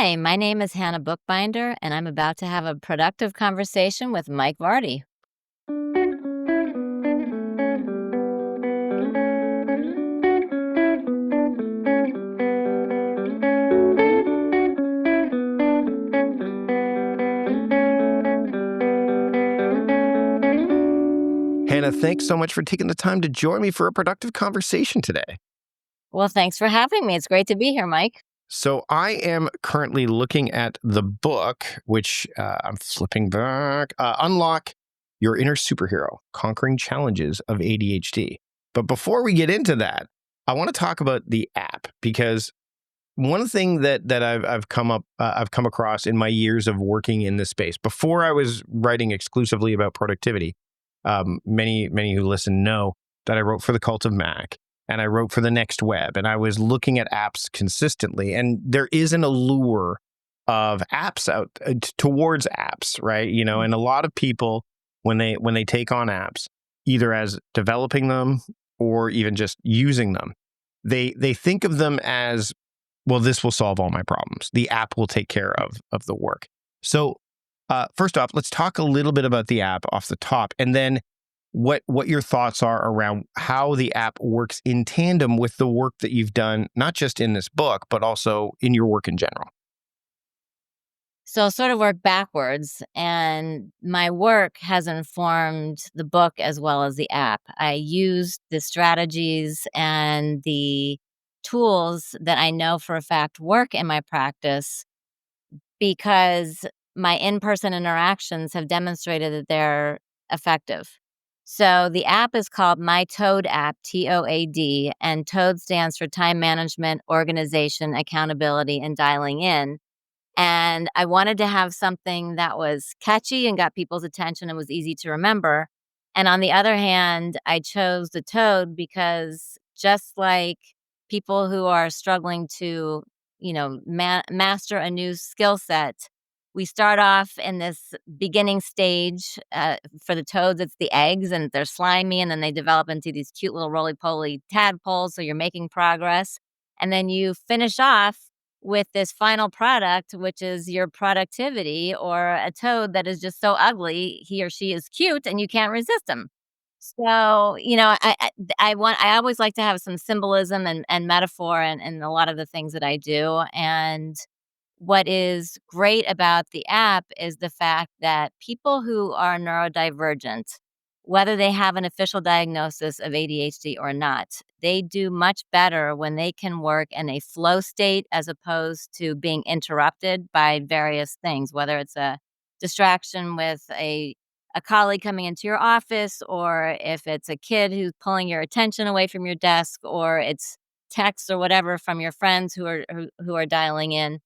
Hi, my name is Hannah Bookbinder, and I'm about to have a productive conversation with Mike Vardy. Hannah, thanks so much for taking the time to join me for a productive conversation today. Well, thanks for having me. It's great to be here, Mike. So, I am currently looking at the book, which I'm flipping back Unlock Your Inner Superhero Conquering Challenges of ADHD. But before we get into that, I want to talk about the app because one thing that I've come across in my years of working in this space before I was writing exclusively about productivity. Many who listen know that I wrote for the Cult of Mac and I wrote for the Next Web, and I was looking at apps consistently. And there is an allure of apps out towards apps, right? And a lot of people when they take on apps, either as developing them or even just using them, they think of them as, well, this will solve all my problems. The app will take care of the work. So first off, let's talk a little bit about the app off the top, and then what your thoughts are around how the app works in tandem with the work that you've done, not just in this book, but also in your work in general. So I'll sort of work backwards, and my work has informed the book as well as the app. I used the strategies and the tools that I know for a fact work in my practice because my in-person interactions have demonstrated that they're effective. So the app is called MyTOAD App, TOAD, and TOAD stands for Time Management, Organization, Accountability, and Dialing In. And I wanted to have something that was catchy and got people's attention and was easy to remember. And on the other hand, I chose the Toad because just like people who are struggling to, master a new skill set, we start off in this beginning stage. For the toads, it's the eggs, and they're slimy, and then they develop into these cute little roly-poly tadpoles. So you're making progress, and then you finish off with this final product, which is your productivity, or a toad that is just so ugly, he or she is cute and you can't resist him. So, I always like to have some symbolism and metaphor in a lot of the things that I do. And what is great about the app is the fact that people who are neurodivergent, whether they have an official diagnosis of ADHD or not, they do much better when they can work in a flow state as opposed to being interrupted by various things, whether it's a distraction with a colleague coming into your office, or if it's a kid who's pulling your attention away from your desk, or it's texts or whatever from your friends who are dialing in.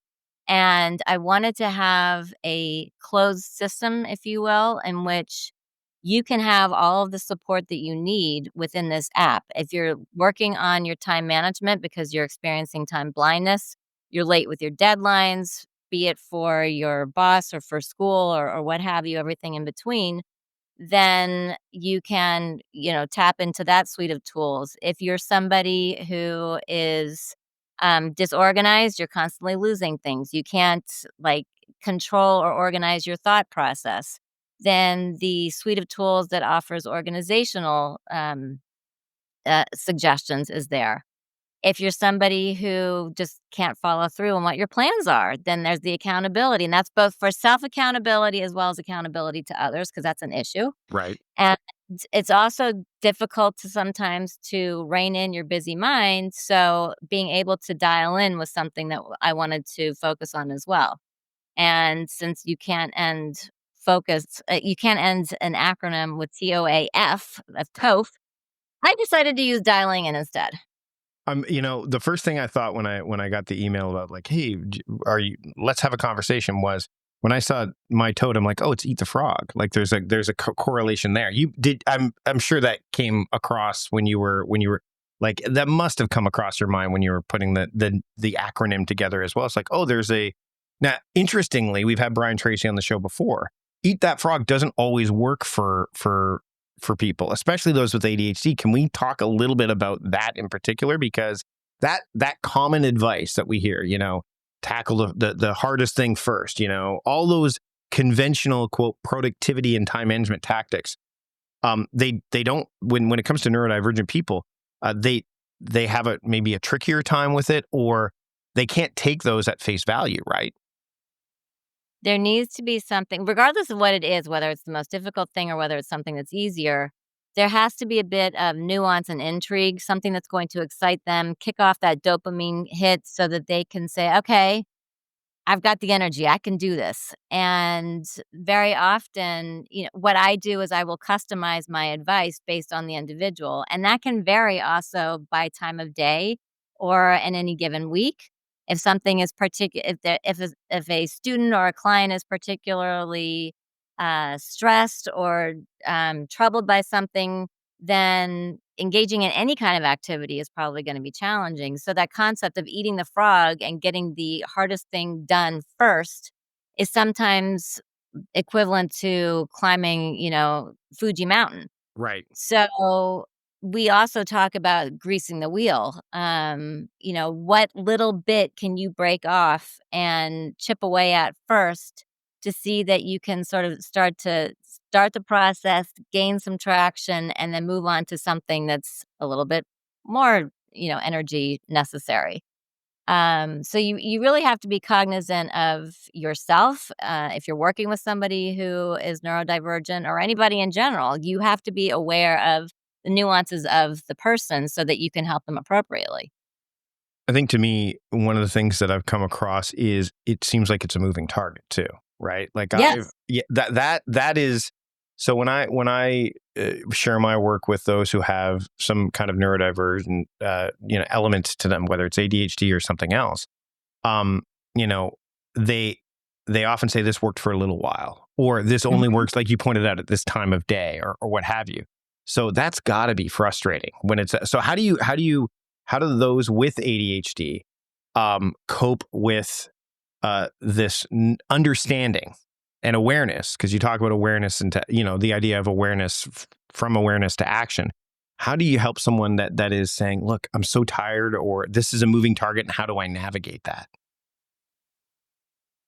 And I wanted to have a closed system, if you will, in which you can have all of the support that you need within this app. If you're working on your time management because you're experiencing time blindness, you're late with your deadlines, be it for your boss or for school or what have you, everything in between, then you can, tap into that suite of tools. If you're somebody who is disorganized, you're constantly losing things. You can't like control or organize your thought process. Then the suite of tools that offers organizational suggestions is there. If you're somebody who just can't follow through on what your plans are, then there's the accountability, and that's both for self accountability as well as accountability to others, because that's an issue. Right. And it's also difficult to sometimes to rein in your busy mind. So being able to dial in was something that I wanted to focus on as well. And since you can't end an acronym with TOAF, that's TOAF, I decided to use dialing in instead. The first thing I thought when I got the email about like, hey, let's have a conversation, was when I saw my toad, I'm like, oh, it's Eat the Frog. Like there's a correlation there. I'm sure that came across when you were like, that must have come across your mind when you were putting the acronym together as well. It's like, oh, now, interestingly, we've had Brian Tracy on the show before. Eat that frog doesn't always work for people, especially those with ADHD. Can we talk a little bit about that in particular? Because that common advice that we hear, tackle the hardest thing first, all those conventional, quote, productivity and time management tactics. They don't, when it comes to neurodivergent people, they have maybe a trickier time with it, or they can't take those at face value, right? There needs to be something regardless of what it is, whether it's the most difficult thing or whether it's something that's easier, there has to be a bit of nuance and intrigue, something that's going to excite them, kick off that dopamine hit so that they can say, "Okay, I've got the energy. I can do this." And very often, what I do is I will customize my advice based on the individual, and that can vary also by time of day or in any given week. If something is particular, if a student or a client is particularly stressed or troubled by something, then engaging in any kind of activity is probably going to be challenging. So that concept of eating the frog and getting the hardest thing done first is sometimes equivalent to climbing, Fuji Mountain. Right. So we also talk about greasing the wheel. What little bit can you break off and chip away at first to see that you can sort of start the process, gain some traction, and then move on to something that's a little bit more, energy necessary. So you really have to be cognizant of yourself. If you're working with somebody who is neurodivergent or anybody in general, you have to be aware of the nuances of the person so that you can help them appropriately. I think to me, one of the things that I've come across is it seems like it's a moving target too, right? Like Yes. that is. So when I share my work with those who have some kind of neurodivergent, element to them, whether it's ADHD or something else, um, you know, they they often say this worked for a little while, or this only Mhm. works, like you pointed out, at this time of day, or what have you. So that's got to be frustrating when it's so. How do those with ADHD cope with this understanding and awareness? Because you talk about awareness and the idea of awareness from awareness to action. How do you help someone that is saying, "Look, I'm so tired," or "This is a moving target," and how do I navigate that?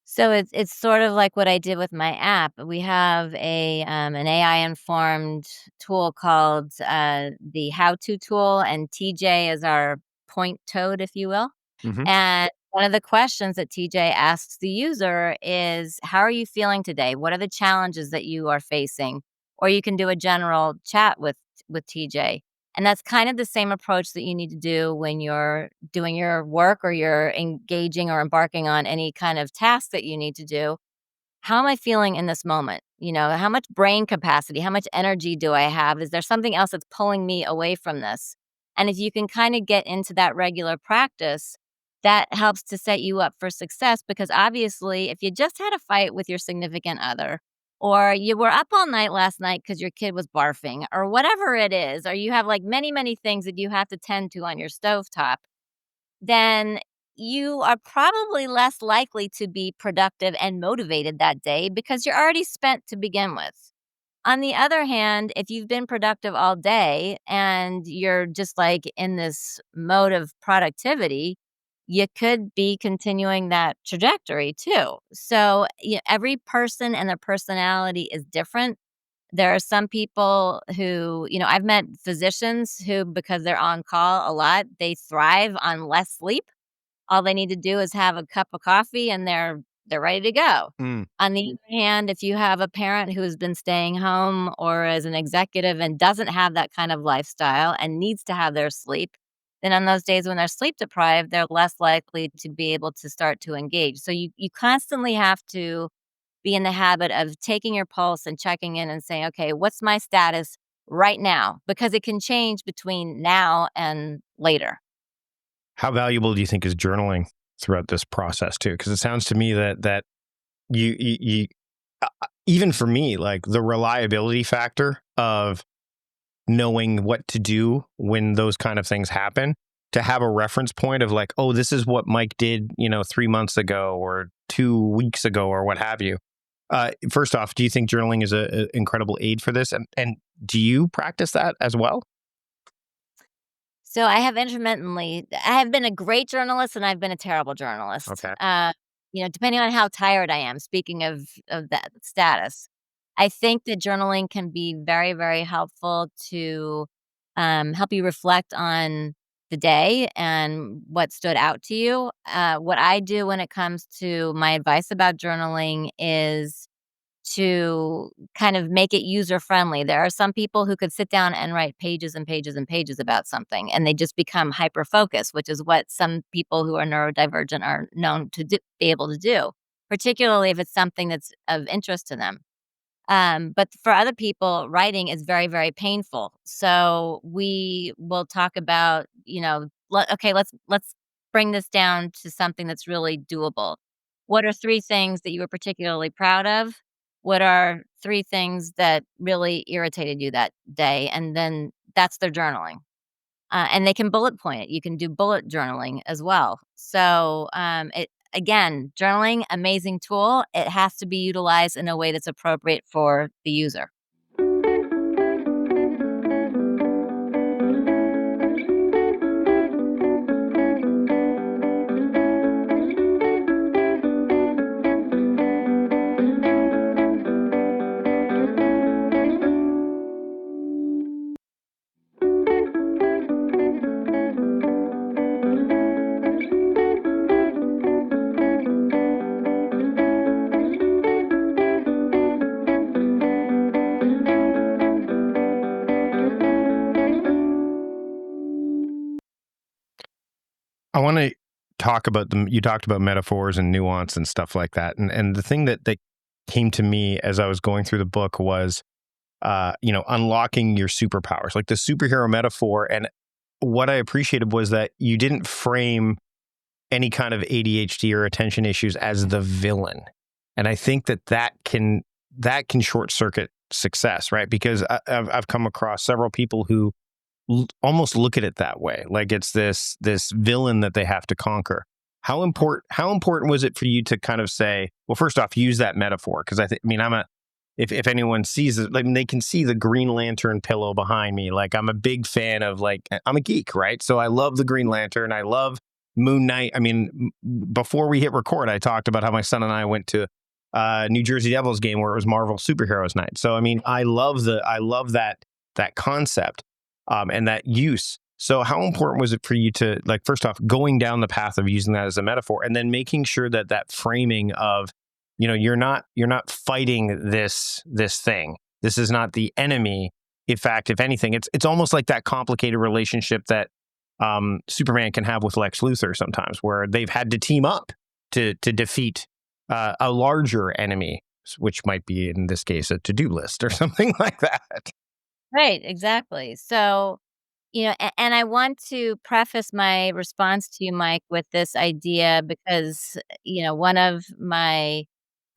So it's sort of like what I did with my app. We have an AI informed tool called the How To tool, and TJ is our point toad, if you will. Hmm. And one of the questions that TJ asks the user is, "How are you feeling today? What are the challenges that you are facing?" Or you can do a general chat with TJ. And that's kind of the same approach that you need to do when you're doing your work or you're engaging or embarking on any kind of task that you need to do. How am I feeling in this moment? How much brain capacity, how much energy do I have? Is there something else that's pulling me away from this? And if you can kind of get into that regular practice, that helps to set you up for success because obviously, if you just had a fight with your significant other, or you were up all night last night because your kid was barfing, or whatever it is, or you have like many, many things that you have to tend to on your stovetop, then you are probably less likely to be productive and motivated that day because you're already spent to begin with. On the other hand, if you've been productive all day and you're just like in this mode of productivity, you could be continuing that trajectory too. So, every person and their personality is different. There are some people who, I've met physicians who, because they're on call a lot, they thrive on less sleep. All they need to do is have a cup of coffee and they're ready to go. Mm. On the other hand, if you have a parent who has been staying home or is an executive and doesn't have that kind of lifestyle and needs to have their sleep, then on those days when they're sleep deprived, they're less likely to be able to start to engage. So you constantly have to be in the habit of taking your pulse and checking in and saying, "Okay, what's my status right now?" Because it can change between now and later. How valuable do you think is journaling throughout this process too? Because it sounds to me that you even for me, like the reliability factor of knowing what to do when those kind of things happen, to have a reference point of like, oh, this is what Mike did, 3 months ago or 2 weeks ago or what have you. First off, do you think journaling is a incredible aid for this? And do you practice that as well? So I have intermittently I have been a great journalist and I've been a terrible journalist. Okay. Depending on how tired I am, speaking of that status. I think that journaling can be very, very helpful to, help you reflect on the day and what stood out to you. What I do when it comes to my advice about journaling is to kind of make it user friendly. There are some people who could sit down and write pages and pages and pages about something, and they just become hyper focused, which is what some people who are neurodivergent are known to be able to do, particularly if it's something that's of interest to them. But for other people, writing is very, very painful. So we will talk about, okay, let's bring this down to something that's really doable. What are three things that you were particularly proud of? What are three things that really irritated you that day? And then that's their journaling. And they can bullet point it. You can do bullet journaling as well. So, journaling, amazing tool. It has to be utilized in a way that's appropriate for the user. I want to talk about them. You talked about metaphors and nuance and stuff like that. And the thing that came to me as I was going through the book was, unlocking your superpowers, like the superhero metaphor. And what I appreciated was that you didn't frame any kind of ADHD or attention issues as the villain. And I think that can short circuit success, right? Because I've come across several people who almost look at it that way, like it's this villain that they have to conquer. How important was it for you to kind of say, well, first off, use that metaphor? Because I mean, if anyone sees it, like they can see the Green Lantern pillow behind me. Like I'm a big fan of, like, I'm a geek, right? So I love the Green Lantern. I love Moon Knight. I mean, before we hit record, I talked about how my son and I went to New Jersey Devils game where it was Marvel Superheroes Night. So I mean, I love that concept, and that use. So how important was it for you to, like, first off, going down the path of using that as a metaphor, and then making sure that that framing of, you're not fighting this thing. This is not the enemy. In fact, if anything, it's almost like that complicated relationship that Superman can have with Lex Luthor sometimes, where they've had to team up to defeat a larger enemy, which might be in this case a to-do list or something like that. Right, exactly. So, and I want to preface my response to you, Mike, with this idea because, one of my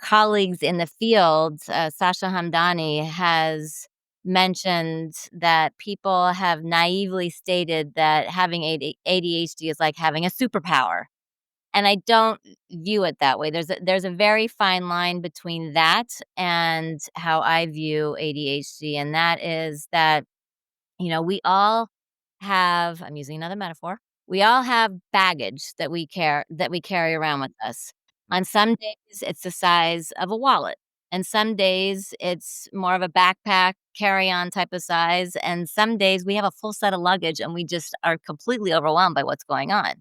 colleagues in the field, Sasha Hamdani, has mentioned that people have naively stated that having ADHD is like having a superpower. And I don't view it that way. There's a very fine line between that and how I view ADHD, and that is that, we all have, I'm using another metaphor. We all have baggage that we carry around with us. On some days, it's the size of a wallet, and some days it's more of a backpack carry-on type of size, and some days we have a full set of luggage and we just are completely overwhelmed by what's going on.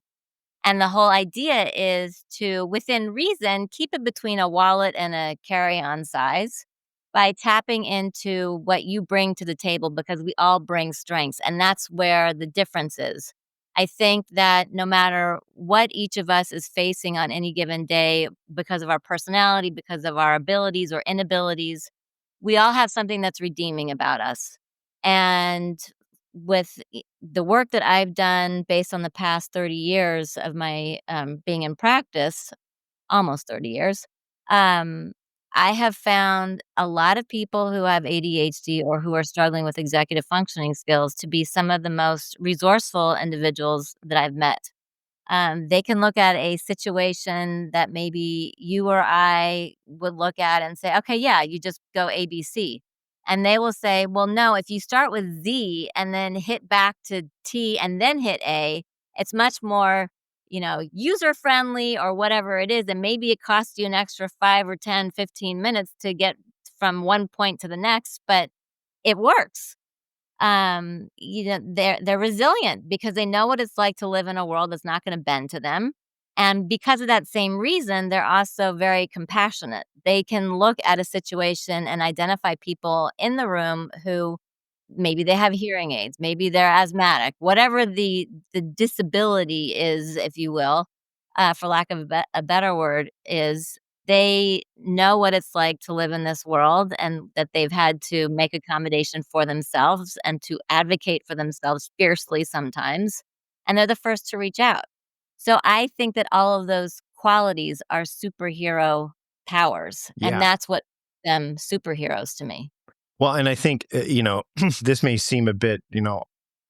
And the whole idea is to, within reason, keep it between a wallet and a carry-on size by tapping into what you bring to the table because we all bring strengths, and that's where the difference is. I think that no matter what each of us is facing on any given day because of our personality, because of our abilities or inabilities, we all have something that's redeeming about us. And with the work that I've done based on the past 30 years of my being in practice, almost 30 years, um, I have found a lot of people who have ADHD or who are struggling with executive functioning skills to be some of the most resourceful individuals that I've met. They can look at a situation that maybe you or I would look at and say, okay, yeah, you just go ABC. And they will say, well, no, if you start with Z and then hit back to T and then hit A, it's much more, user friendly or whatever it is. And maybe it costs you an extra 5 or 10, 15 minutes to get from one point to the next, but it works. They're resilient because they know what it's like to live in a world that's not going to bend to them. And because of that same reason, they're also very compassionate. They can look at a situation and identify people in the room who maybe they have hearing aids, maybe they're asthmatic, whatever the disability is, if you will, for lack of a better word, is they know what it's like to live in this world and that they've had to make accommodation for themselves and to advocate for themselves fiercely sometimes, and they're the first to reach out. So I think that all of those qualities are superhero powers, and Yeah. that's what them superheroes to me. Well, and I think, this may seem a bit,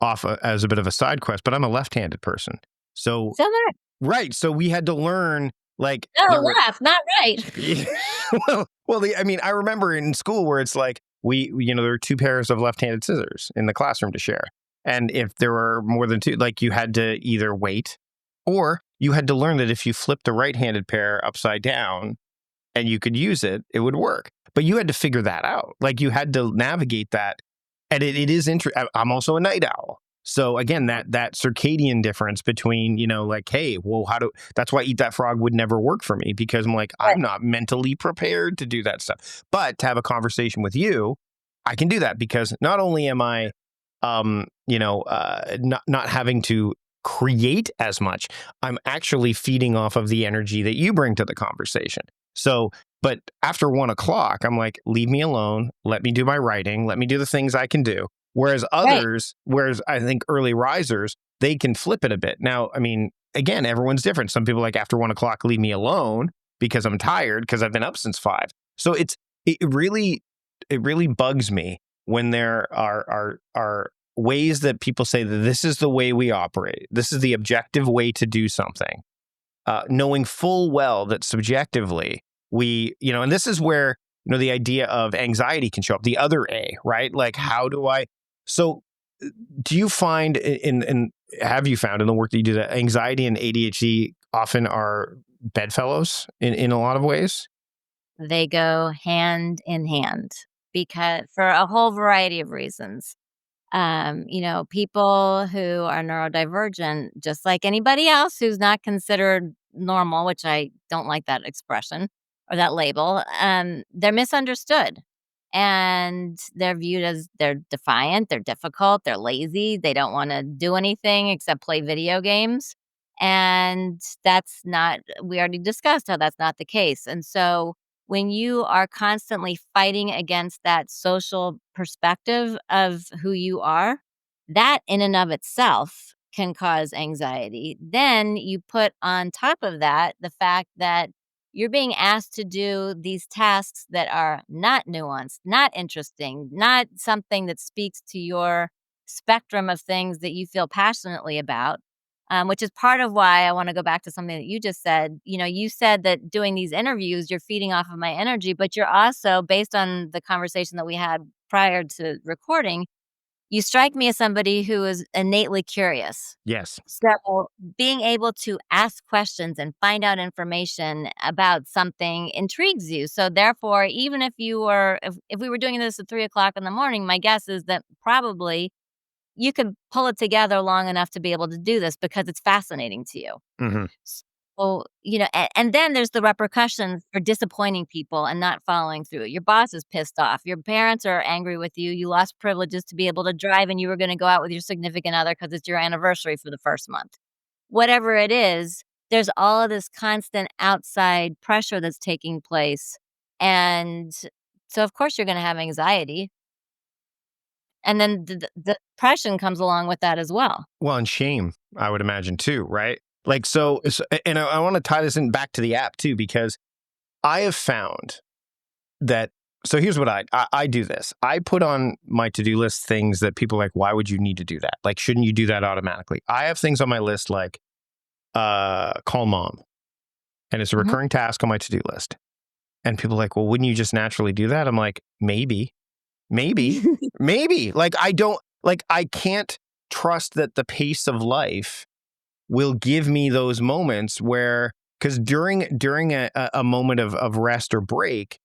off as a bit of a side quest, but I'm a left-handed person. So, So that right. So we had to learn like no, left, not right. Yeah. I remember in school where it's like there were two pairs of left-handed scissors in the classroom to share. And if there were more than two, like you had to either wait or you had to learn that if you flipped the right-handed pair upside down and you could use it, it would work. But you had to figure that out. Like you had to navigate that. And it is interesting. I'm also a night owl. So again, that circadian difference between, like, hey, well, that's why Eat That Frog would never work for me because I'm like, Right, I'm not mentally prepared to do that stuff. But to have a conversation with you, I can do that because not only am I, not having to create as much, I'm actually feeding off of the energy that you bring to the conversation. So, but after 1 o'clock, I'm like, leave me alone. Let me do my writing. Let me do the things I can do. right. Whereas I think early risers, they can flip it a bit. Now, I mean, again, everyone's different. Some people like after 1 o'clock, leave me alone because I'm tired because I've been up since 5. So it really bugs me when there are ways that people say that this is the way we operate. This is the objective way to do something, knowing full well that subjectively and this is where, the idea of anxiety can show up, the other A, right? Like, how do I, so do you find have you found in the work that you do that anxiety and ADHD often are bedfellows in a lot of ways? They go hand in hand because for a whole variety of reasons. People who are neurodivergent, just like anybody else who's not considered normal, which I don't like that expression or that label, they're misunderstood. And they're viewed as they're defiant, they're difficult, they're lazy, they don't want to do anything except play video games. And that's not, we already discussed how that's not the case. And so when you are constantly fighting against that social perspective of who you are, that in and of itself can cause anxiety. Then you put on top of that the fact that you're being asked to do these tasks that are not nuanced, not interesting, not something that speaks to your spectrum of things that you feel passionately about, which is part of why I want to go back to something that you just said. You said that doing these interviews, you're feeding off of my energy, but you're also, based on the conversation that we had prior to recording, you strike me as somebody who is innately curious. Yes. So being able to ask questions and find out information about something intrigues you. So therefore, even if we were doing this at 3 o'clock in the morning, my guess is that probably you could pull it together long enough to be able to do this because it's fascinating to you. Hmm. So, and then there's the repercussions for disappointing people and not following through. Your boss is pissed off. Your parents are angry with you. You lost privileges to be able to drive and you were going to go out with your significant other because it's your anniversary for the first month. Whatever it is, there's all of this constant outside pressure that's taking place. And so, of course, you're going to have anxiety. And then the depression comes along with that as well. Well, and shame, I would imagine too, right? Like, and I want to tie this in back to the app too, because I have found that. So here's what I do this. I put on my to-do list things that people are like, why would you need to do that? Like, shouldn't you do that automatically? I have things on my list like call mom. And it's a Mhm. recurring task on my to-do list. And people are like, well, wouldn't you just naturally do that? I'm like, maybe. Maybe, maybe. Like, I can't trust that the pace of life will give me those moments where, because during a moment of rest or break,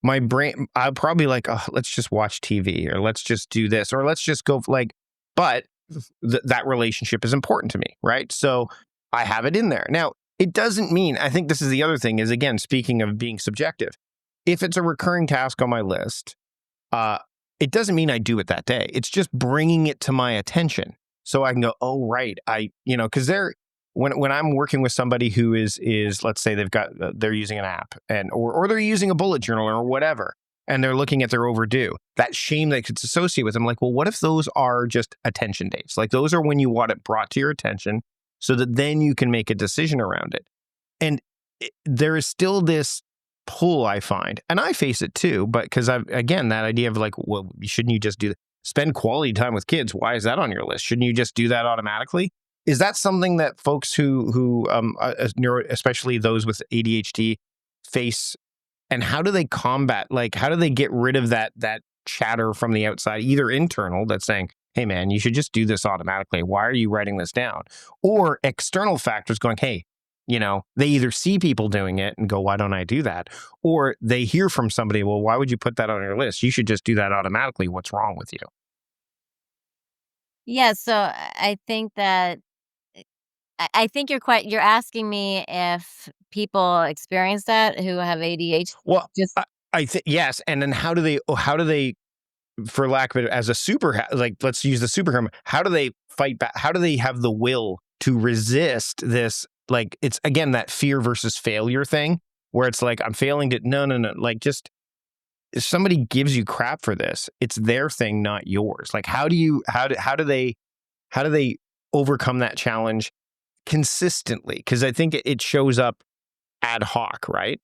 my brain, I'll probably like, oh, let's just watch TV, or let's just do this, or let's just go like, but that relationship is important to me, right? So I have it in there. Now, it doesn't mean, I think this is the other thing is, again, speaking of being subjective, if it's a recurring task on my list, uh, it doesn't mean I do it that day. It's just bringing it to my attention so I can go, oh, right. Because when I'm working with somebody who is let's say they're using an app or they're using a bullet journal or whatever, and they're looking at their overdue, that shame that it's associated with them. Like, well, what if those are just attention dates? Like, those are when you want it brought to your attention so that then you can make a decision around it. And there is still this pull, I find, and I face it too, but because again, that idea of like, well, shouldn't you just spend quality time with kids? Why is that on your list? Shouldn't you just do that automatically? Is that something that folks who especially those with ADHD face? And how do they combat, like, how do they get rid of that chatter from the outside, either internal that's saying, hey man, you should just do this automatically. Why are you writing this down? Or external factors going, hey, they either see people doing it and go, why don't I do that? Or they hear from somebody, well, why would you put that on your list? You should just do that automatically. What's wrong with you? Yeah, so I think that I think you're asking me if people experience that who have ADHD. Well, Just I think yes. And then how do they, for lack of it, as a like, let's use the superhero, how do they fight back? How do they have the will to resist this? Like, it's again, that fear versus failure thing where it's like, I'm failing to, no. Like, just, if somebody gives you crap for this, it's their thing, not yours. Like, how do they overcome that challenge consistently? Because I think it shows up ad hoc, right?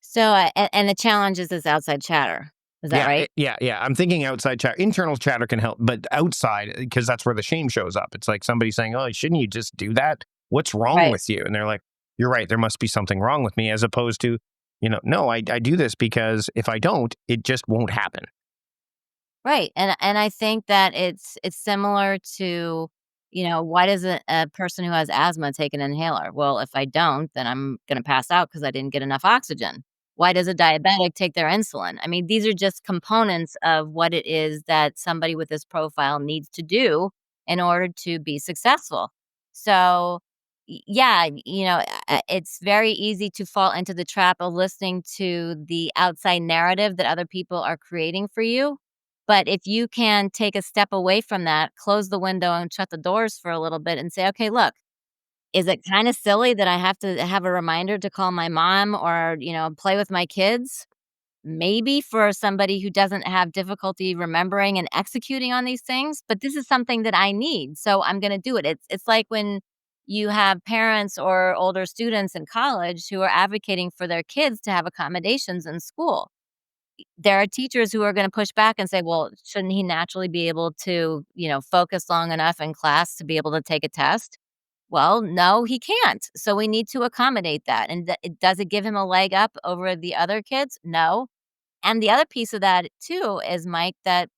so, and the challenge is this outside chatter. Is that Yeah, right? yeah. I'm thinking outside chatter. Internal chatter can help, but outside, because that's where the shame shows up. It's like somebody saying, oh, shouldn't you just do that? What's wrong Right. with you? And they're like, you're right, there must be something wrong with me, as opposed to, no, I do this because if I don't, it just won't happen. Right, and I think that it's similar to, why does a person who has asthma take an inhaler? Well, if I don't, then I'm gonna pass out because I didn't get enough oxygen. Why does a diabetic take their insulin? I mean, these are just components of what it is that somebody with this profile needs to do in order to be successful. So, yeah, it's very easy to fall into the trap of listening to the outside narrative that other people are creating for you, but if you can take a step away from that, close the window and shut the doors for a little bit and say, "Okay, look, is it kinda silly that I have to have a reminder to call my mom or, play with my kids?" Maybe for somebody who doesn't have difficulty remembering and executing on these things, but this is something that I need, so I'm gonna do it. It's like when you have parents or older students in college who are advocating for their kids to have accommodations in school. There are teachers who are gonna push back and say, "Well, shouldn't he naturally be able to, focus long enough in class to be able to take a test?" Well, no, he can't. So we need to accommodate that. And does it give him a leg up over the other kids? No. And the other piece of that too is, Mike, that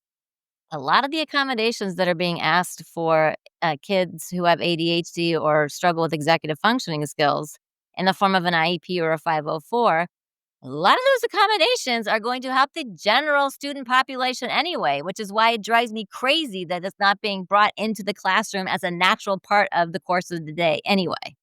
a lot of the accommodations that are being asked for kids who have ADHD or struggle with executive functioning skills in the form of an IEP or a 504, a lot of those accommodations are going to help the general student population anyway, which is why it drives me crazy that it's not being brought into the classroom as a natural part of the course of the day anyway.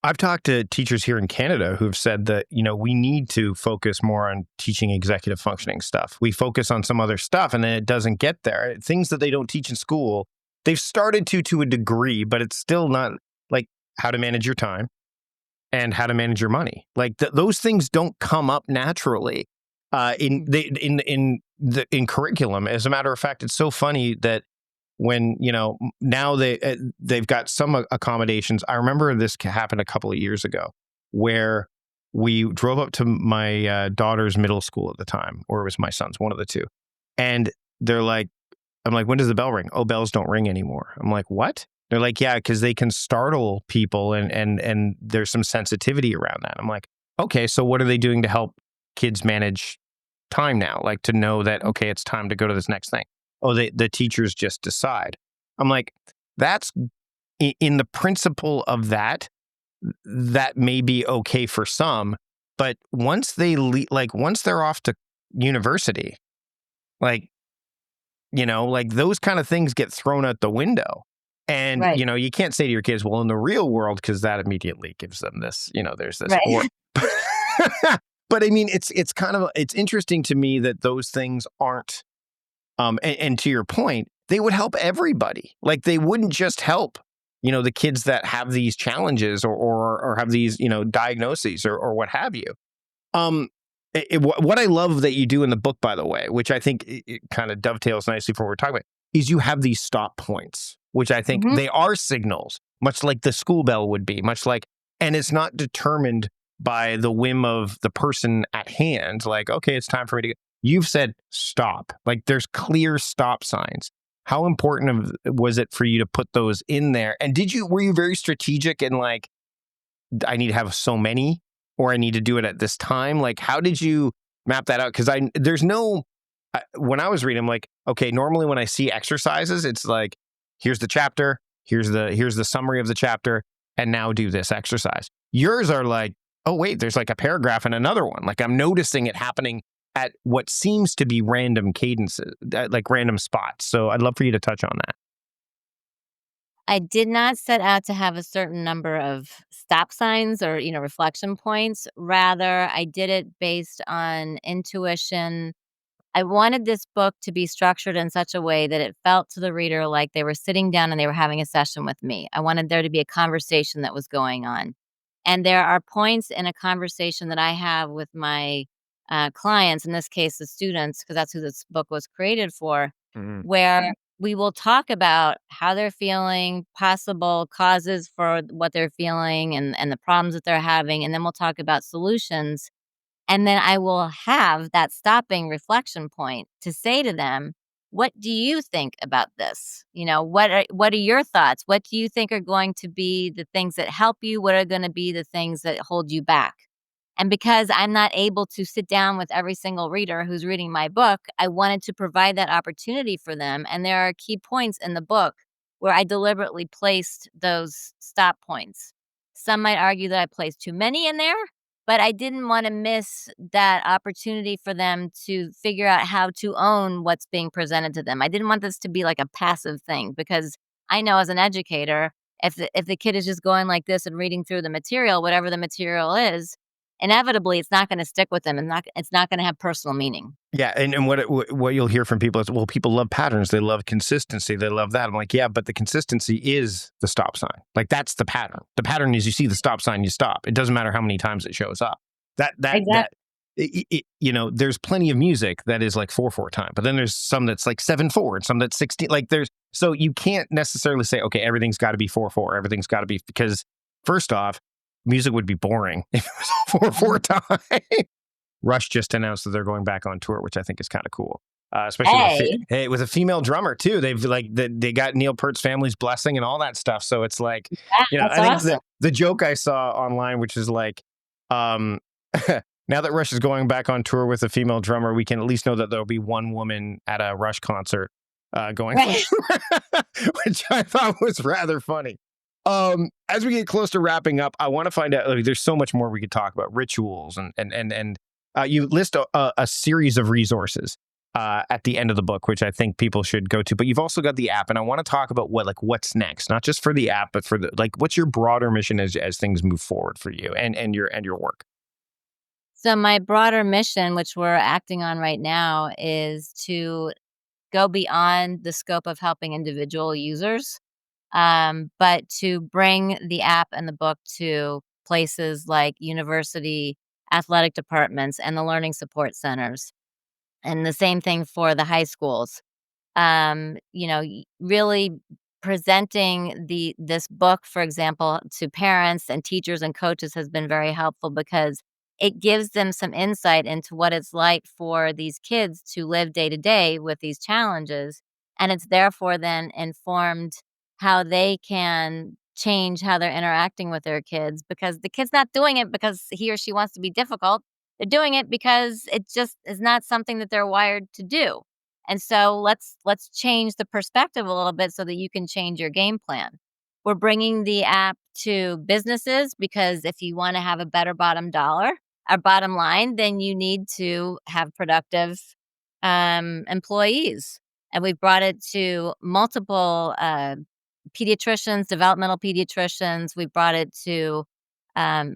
I've talked to teachers here in Canada who've said that, we need to focus more on teaching executive functioning stuff. We focus on some other stuff and then it doesn't get there. Things that they don't teach in school, they've started to a degree, but it's still not, like, how to manage your time and how to manage your money. Like those things don't come up naturally in curriculum. As a matter of fact, it's so funny that when now they've got some accommodations. I remember this happened a couple of years ago where we drove up to my daughter's middle school at the time, or it was my son's, one of the two, and they're like, I'm like, when does the bell ring? Oh, bells don't ring anymore. I'm like, what? They're like, yeah, because they can startle people and there's some sensitivity around that. I'm like, okay, so what are they doing to help kids manage time now? Like to know that, okay, it's time to go to this next thing. Oh, the teachers just decide. I'm like, that's in the principle of that may be okay for some, but once once they're off to university, like, like those kind of things get thrown out the window. And, Right. you can't say to your kids, well, in the real world, because that immediately gives them this, there's this. Right. But I mean, it's it's interesting to me that those things aren't, and to your point, they would help everybody. Like they wouldn't just help, the kids that have these challenges or have these, diagnoses or what have you. What I love that you do in the book, by the way, which I think it kind of dovetails nicely for what we're talking about, is you have these stop points, which I think Mhm. they are signals, much like the school bell would be, and it's not determined by the whim of the person at hand. Like, okay, it's time for me to go. You've said stop. Like there's clear stop signs. How important was it for you to put those in there? And were you very strategic in like, I need to have so many, or I need to do it at this time? Like, how did you map that out? Because when I was reading, I'm like, okay, normally when I see exercises, it's like, here's the chapter, here's the summary of the chapter, and now do this exercise. Yours are like, oh wait, there's like a paragraph and another one. Like I'm noticing it happening at what seems to be random cadences, like random spots. So I'd love for you to touch on that. I did not set out to have a certain number of stop signs or, reflection points. Rather, I did it based on intuition. I wanted this book to be structured in such a way that it felt to the reader like they were sitting down and they were having a session with me. I wanted there to be a conversation that was going on. And there are points in a conversation that I have with my clients, in this case, the students, because that's who this book was created for, Mhm. where we will talk about how they're feeling, possible causes for what they're feeling, and the problems that they're having. And then we'll talk about solutions, and then I will have that stopping reflection point to say to them, "What do you think about this? What are your thoughts? What do you think are going to be the things that help you? What are gonna be the things that hold you back?" And because I'm not able to sit down with every single reader who's reading my book, I wanted to provide that opportunity for them, and there are key points in the book where I deliberately placed those stop points. Some might argue that I placed too many in there, but I didn't wanna miss that opportunity for them to figure out how to own what's being presented to them. I didn't want this to be like a passive thing, because I know as an educator, if the kid is just going like this and reading through the material, whatever the material is, inevitably it's not gonna stick with them, and it's not gonna have personal meaning. Yeah, and what you'll hear from people is, well, people love patterns, they love consistency, they love that. I'm like, yeah, but the consistency is the stop sign. Like that's the pattern. The pattern is you see the stop sign, you stop. It doesn't matter how many times it shows up. That Exactly. there's plenty of music that is like 4/4 time, but then there's some that's like 7/4 and some that's 16. Like so you can't necessarily say, okay, everything's got to be 4/4, everything's got to be, because first off, music would be boring if it was all 4/4 time. Rush just announced that they're going back on tour, which I think is kind of cool. Especially Hey, with a female drummer too. They've they got Neil Peart's family's blessing and all that stuff. So it's like, yeah, that's I think awesome. the joke I saw online, which is like, um, now that Rush is going back on tour with a female drummer, we can at least know that there'll be one woman at a Rush concert going, Right. which I thought was rather funny. As we get close to wrapping up, I want to find out. Like, there's so much more we could talk about, rituals and you list a series of resources at the end of the book, which I think people should go to. But you've also got the app, and I want to talk about what's next, not just for the app, but for what's your broader mission as things move forward for you and your work. So my broader mission, which we're acting on right now, is to go beyond the scope of helping individual users, but to bring the app and the book to places like university athletic departments and the learning support centers. And the same thing for the high schools. Really presenting this book, for example, to parents and teachers and coaches has been very helpful because it gives them some insight into what it's like for these kids to live day to day with these challenges. And it's therefore then informed how they can change how they're interacting with their kids because the kid's not doing it because he or she wants to be difficult. They're doing it because it just is not something that they're wired to do. And so let's change the perspective a little bit so that you can change your game plan. We're bringing the app to businesses because if you want to have a better bottom dollar, a bottom line, then you need to have productive employees. And we've brought it to multiple pediatricians, developmental pediatricians. We brought it to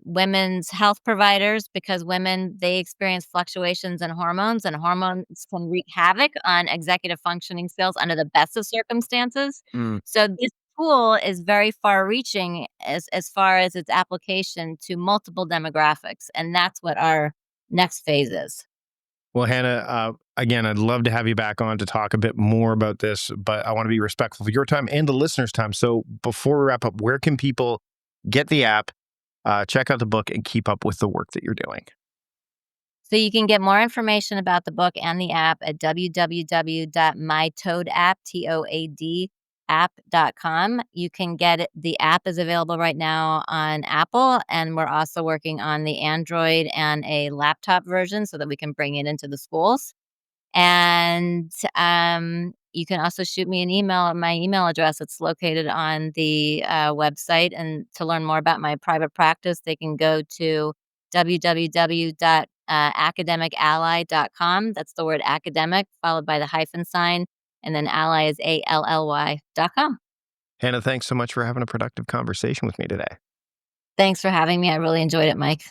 women's health providers because women they experience fluctuations in hormones, and hormones can wreak havoc on executive functioning skills under the best of circumstances. Mm. So this tool is very far-reaching as far as its application to multiple demographics, and that's what our next phase is. Well, Hannah, again, I'd love to have you back on to talk a bit more about this, but I want to be respectful of your time and the listeners' time. So before we wrap up, where can people get the app, check out the book, and keep up with the work that you're doing? So you can get more information about the book and the app at www.mytoadapp.com. You can get it, the app is available right now on Apple, and we're also working on the Android and a laptop version so that we can bring it into the schools. And you can also shoot me an email at my email address. It's located on the website. And to learn more about my private practice, they can go to www.academically.com. That's the word academic followed by the hyphen sign. And then ally is ALLY.com. Hannah, thanks so much for having a productive conversation with me today. Thanks for having me. I really enjoyed it, Mike.